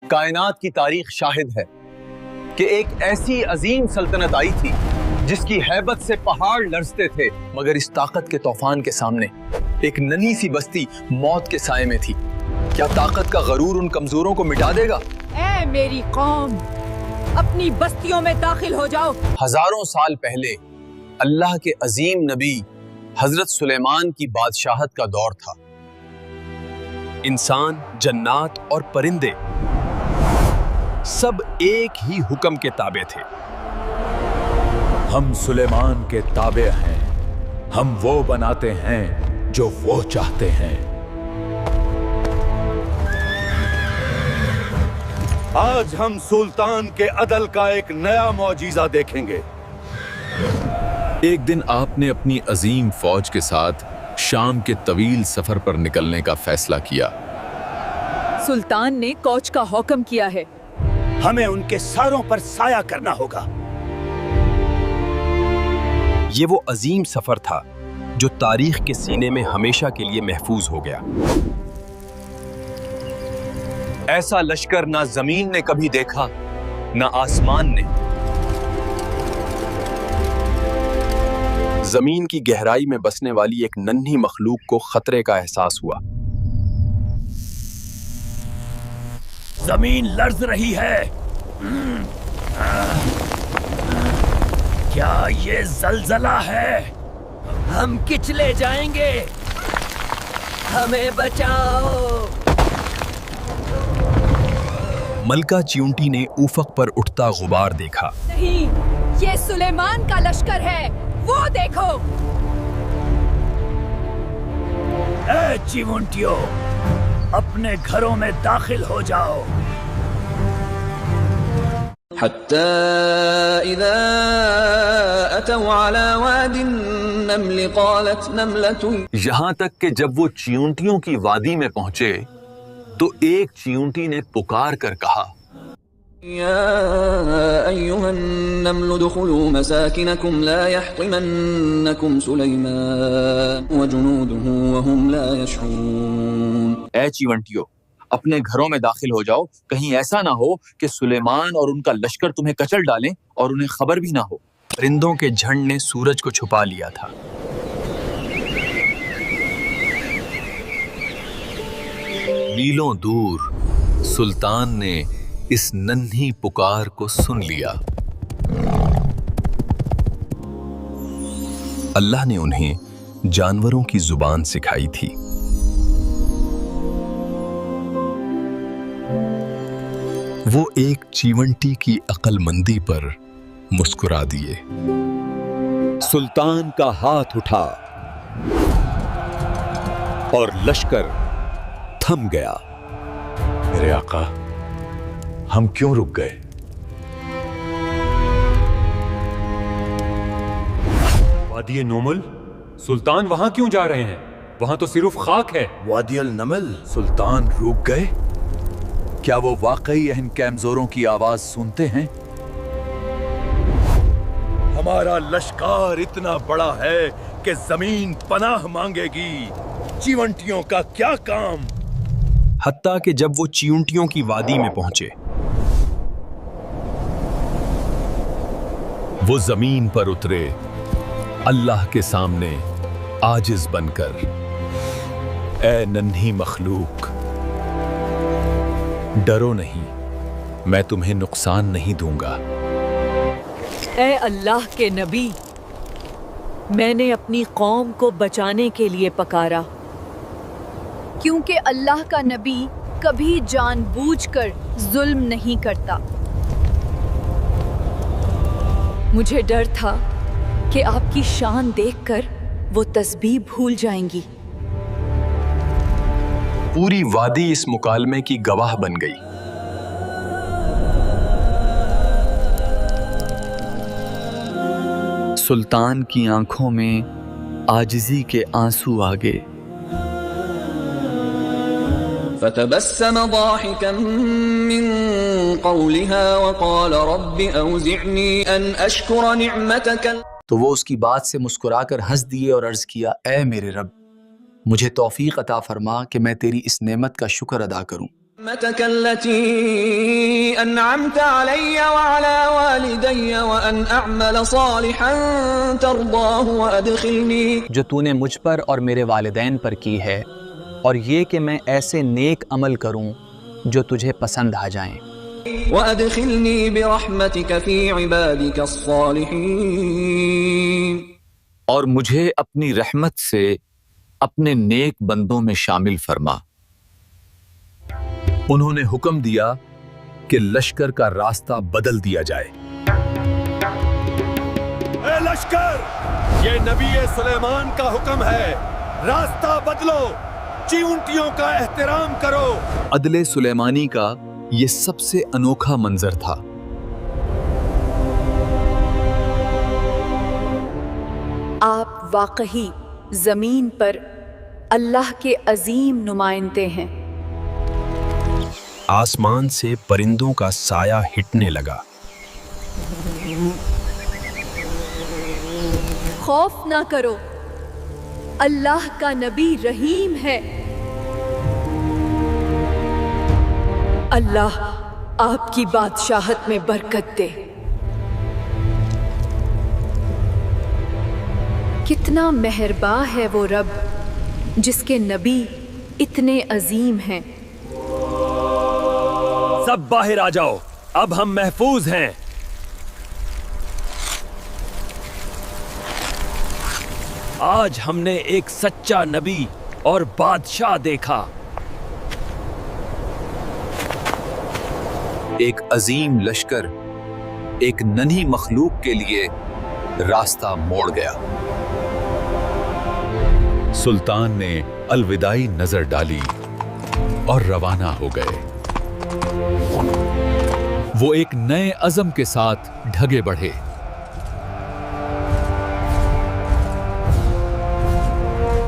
کائنات کی تاریخ شاہد ہے کہ ایک ایسی عظیم سلطنت آئی تھی جس کی ہیبت سے پہاڑ لرزتے تھے، مگر اس طاقت کے طوفان کے سامنے ایک ننھی سی بستی موت کے سائے میں تھی۔ کیا طاقت کا غرور ان کمزوروں کو مٹا دے گا؟ اے میری قوم، اپنی بستیوں میں داخل ہو جاؤ۔ ہزاروں سال پہلے اللہ کے عظیم نبی حضرت سلیمان کی بادشاہت کا دور تھا۔ انسان، جنات اور پرندے سب ایک ہی حکم کے تابع تھے۔ ہم سلیمان کے تابع ہیں، ہم وہ بناتے ہیں جو وہ چاہتے ہیں۔ آج ہم سلطان کے عدل کا ایک نیا معجزہ دیکھیں گے۔ ایک دن آپ نے اپنی عظیم فوج کے ساتھ شام کے طویل سفر پر نکلنے کا فیصلہ کیا۔ سلطان نے کوچ کا حکم کیا ہے۔ ہمیں ان کے سروں پر سایہ کرنا ہوگا۔ یہ وہ عظیم سفر تھا جو تاریخ کے سینے میں ہمیشہ کے لیے محفوظ ہو گیا۔ ایسا لشکر نہ زمین نے کبھی دیکھا، نہ آسمان نے۔ زمین کی گہرائی میں بسنے والی ایک ننھی مخلوق کو خطرے کا احساس ہوا۔ زمین لرز رہی ہے۔ کیا یہ زلزلہ ہے؟ ہم کچلے جائیں گے، ہمیں بچاؤ۔ ملکہ چیونٹی نے افق پر اٹھتا غبار دیکھا۔ نہیں، یہ سلیمان کا لشکر ہے، وہ دیکھو۔ اے چیونٹیو، اپنے گھروں میں داخل ہو جاؤ۔ حتى إذا أتوا على واد النمل قالت نملة، یہاں تک کہ جب وہ چیونٹیوں کی وادی میں پہنچے تو ایک چیونٹی نے پکار کر کہا، يا أيها النمل ادخلوا مساكنكم لا يحطمنكم سليمان وجنوده وهم لا يشعرون۔ اے چیونٹیو، اپنے گھروں میں داخل ہو جاؤ، کہیں ایسا نہ ہو کہ سلیمان اور ان کا لشکر تمہیں کچل ڈالیں اور انہیں خبر بھی نہ ہو۔ پرندوں کے جھنڈ نے سورج کو چھپا لیا تھا۔ میلوں دور سلطان نے اس ننھی پکار کو سن لیا۔ اللہ نے انہیں جانوروں کی زبان سکھائی تھی۔ وہ ایک چیونٹی کی عقل مندی پر مسکرا دیے۔ سلطان کا ہاتھ اٹھا اور لشکر تھم گیا۔ میرے آقا، ہم کیوں رک گئے؟ وادی نومل، سلطان وہاں کیوں جا رہے ہیں؟ وہاں تو صرف خاک ہے۔ وادی النمل، سلطان رک گئے؟ کیا وہ واقعی ان کمزوروں کی آواز سنتے ہیں؟ ہمارا لشکر اتنا بڑا ہے کہ زمین پناہ مانگے گی، چیونٹیوں کا کیا کام؟ حتیٰ کہ جب وہ چیونٹیوں کی وادی میں پہنچے، وہ زمین پر اترے، اللہ کے سامنے عاجز بن کر۔ اے ننھی مخلوق، ڈرو نہیں، میں تمہیں نقصان نہیں دوں گا۔ اے اللہ کے نبی، میں نے اپنی قوم کو بچانے کے لیے پکارا، کیونکہ اللہ کا نبی کبھی جان بوجھ کر ظلم نہیں کرتا۔ مجھے ڈر تھا کہ آپ کی شان دیکھ کر وہ تسبیح بھول جائیں گی۔ پوری وادی اس مکالمے کی گواہ بن گئی۔ سلطان کی آنکھوں میں عاجزی کے آنسو آ گئے۔ فتبسم ضاحكا من قولها وقال رب أوزعني أن أشكر نعمتك۔ تو وہ اس کی بات سے مسکرا کر ہنس دیے اور عرض کیا، اے میرے رب، مجھے توفیق عطا فرما کہ میں تیری اس نعمت کا شکر ادا کروں۔ نعمتك التي أنعمت علي وعلى والدي وأن أعمل صالحا ترضاه وأدخلني جو تو نے مجھ پر اور میرے والدین پر کی ہے، اور یہ کہ میں ایسے نیک عمل کروں جو تجھے پسند آ جائیں، وأدخلني برحمتك في عبادك الصالحين اور مجھے اپنی رحمت سے اپنے نیک بندوں میں شامل فرما۔ انہوں نے حکم دیا کہ لشکر کا راستہ بدل دیا جائے۔ اے لشکر، یہ نبی سلیمان کا حکم ہے، راستہ بدلو، چیونٹیوں کا احترام کرو۔ عدل سلیمانی کا یہ سب سے انوکھا منظر تھا۔ آپ واقعی زمین پر اللہ کے عظیم نمائندے ہیں۔ آسمان سے پرندوں کا سایہ ہٹنے لگا۔ خوف نہ کرو، اللہ کا نبی رحیم ہے۔ اللہ آپ کی بادشاہت میں برکت دے۔ کتنا مہرباں ہے وہ رب جس کے نبی اتنے عظیم ہیں۔ سب باہر آ جاؤ، اب ہم محفوظ ہیں۔ آج ہم نے ایک سچا نبی اور بادشاہ دیکھا۔ ایک عظیم لشکر ایک ننھی مخلوق کے لیے راستہ موڑ گیا۔ سلطان نے الوداعی نظر ڈالی اور روانہ ہو گئے۔ وہ ایک نئے عزم کے ساتھ ڈھگے بڑھے۔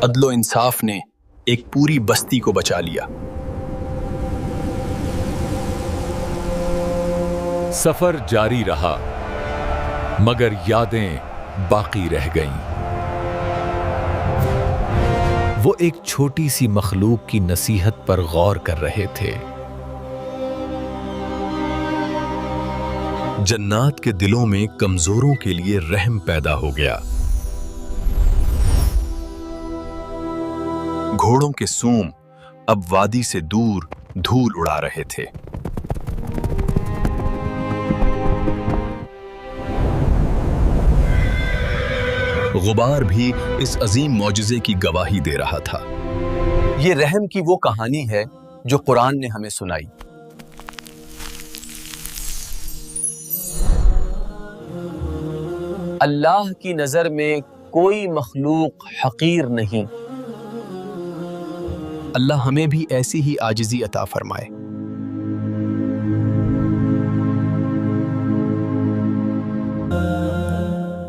عدل و انصاف نے ایک پوری بستی کو بچا لیا۔ سفر جاری رہا مگر یادیں باقی رہ گئیں۔ وہ ایک چھوٹی سی مخلوق کی نصیحت پر غور کر رہے تھے۔ جنات کے دلوں میں کمزوروں کے لیے رحم پیدا ہو گیا۔ گھوڑوں کے سوم اب وادی سے دور دھول اڑا رہے تھے۔ غبار بھی اس عظیم معجزے کی گواہی دے رہا تھا۔ یہ رحم کی وہ کہانی ہے جو قرآن نے ہمیں سنائی۔ اللہ کی نظر میں کوئی مخلوق حقیر نہیں۔ اللہ ہمیں بھی ایسی ہی عاجزی عطا فرمائے۔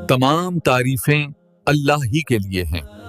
تمام تعریفیں اللہ ہی کے لیے ہیں۔